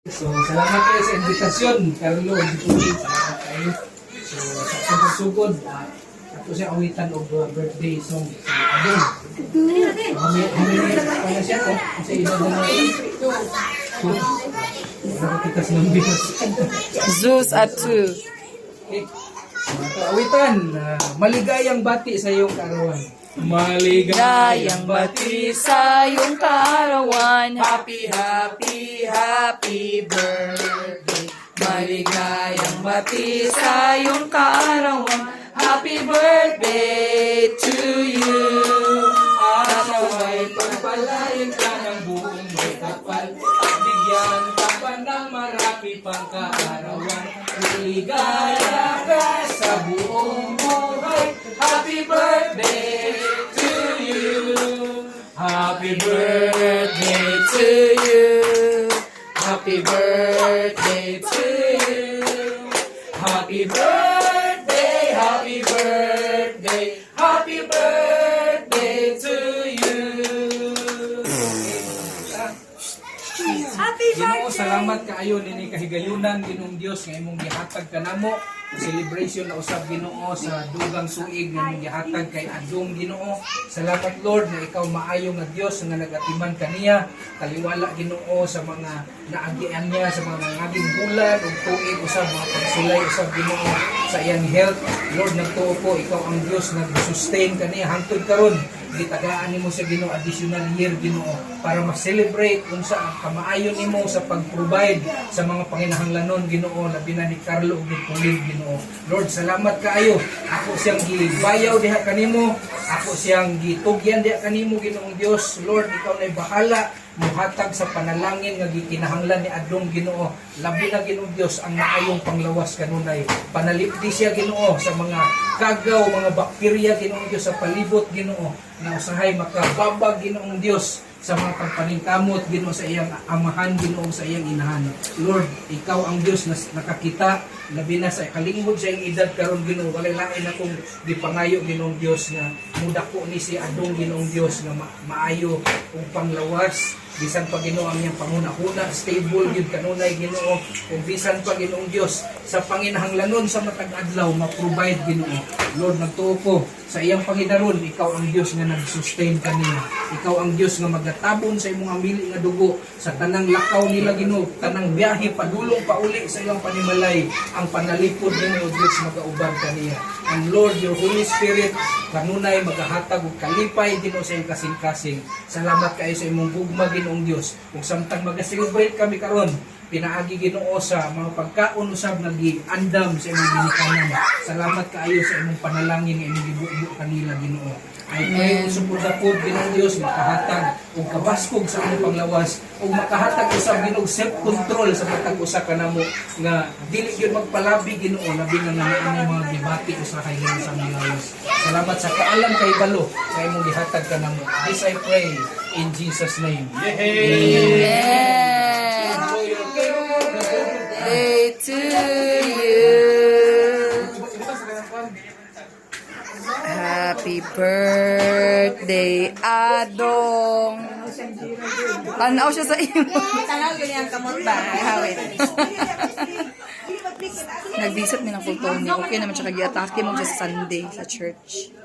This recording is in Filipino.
So, salamat kayo sa invitasyon, Carlo. Salamat kayo. So, sa akong pagsugod, ako siya awitan og birthday song sa Adong. Huminit pa na siya ko. Kasi iba na na. Nakatikas ng bigas. Zeus at 2. Okay. So, awitan, maligayang bati sa iyong kaarawan. Maligayang bati sa iyong kaarawan. Happy, happy, happy birthday. Maligayang bati sa iyong kaarawan. Happy birthday to you. Asaway pagpalain ka ng buong may kapal. At bigyan ka pa ng marami pang kaarawan. Maligaya ka sa buong buhay. Happy birthday to you. Happy birthday to you. Happy birthday to you. Happy birthday, happy birthday, happy birthday to you. Ginoo, salamat kaayo nini kahigayunan Ginoong Dios nga imong gihatag kanamo celebration na usab Ginoo sa dugang suig nga imong gihatag kay Adong Ginoo. Salamat Lord na ikaw maayo nga Dios nga nagatiman kaniya. Taliwala Ginoo sa mga naagian niya sa mga naging bulan ug tuig usab mga pagsulay usab Ginoo sa iyang health. Lord, nagtuo ko ikaw ang Dios nag-sustain kaniya hangtod karon. Gitagaan nimo sa Ginoo additional year Ginoo para ma-celebrate unsa ang kamaayon nimo sa pag-provide sa mga panginahanglanon Ginoo labi na ni Carlo ug ni Pauline Ginoo. Lord, salamat kaayo. Ako siyang gibayaw diha kanimo, ako siyang gitugyan diha kanimo Ginoong Dios. Lord, ikaw nay bahala muhatag sa panalangin nga gikinahanglan ni Adong Ginoo. Labi na Ginoong Dios ang maayong panglawas kanunay. Panalipdi siya Ginoo sa mga kagaw, mga bakterya Ginoong Dios sa palibot Ginoo na usahay makababag Ginoong Dios sa mga pagpaningkamot Ginoo sa iyang amahan Ginoo sa iyang inahan. Lord, ikaw ang Dios na nakakita labi na sa kalingkod sa iyang edad karon Ginoo. Walay lain akong gipangayo Ginoong Dios nga mudako ni si Adong Ginoong Dios nga maayo ug panglawas bisan pa Ginoo ang iyang pangunahuna stable gyud kanunay Ginoo ug bisan pa Ginoong Dios sa panginahanglanon sa matag adlaw ma-provide Ginoo. Lord, nagtuo ko sa iyang pangidaron ikaw ang Dios nga nag-sustain kaniya. Ikaw ang Dios nga magatabon sa imong amili nga dugo sa tanang lakaw nila Ginoo, tanang biyahe padulong pauli sa iyang panimalay. Ang panalipod nimo Dios magauban kaniya. And Lord, your Holy Spirit kanunay magahatag og kalipay Ginoo sa iyong kasing-kasing. Salamat kayo sa imong gugma Ginoong Dios. Ug samtang mag-celebrate kami karon, pinaagi Ginoo sa mga pagkaon usab nga giandam sa imong ginikanan. Salamat kaayo sa imong panalangin nga imong gibuo kanila Ginoo. I pray usab pod Ginoong Dios makahatag og kabaskog sa imong panglawas ug makahatag usab Ginoo self-control sa matag usa kanamo nga dili gyud magpalabi Ginoo labi na nga mga debate usahay Ginoo sa mga lawas. Salamat sa kaalam kay balo nga imong gihatag kanamo. This I pray in Jesus name. Amen. Day to you. Happy birthday, Adong. Tanaw siya sa iyo. Tanaw yun yung kamot ba? Hawit. Nag-visit mi ng kulto niya. Okay naman siya kag-atake mo siya sa Sunday sa church.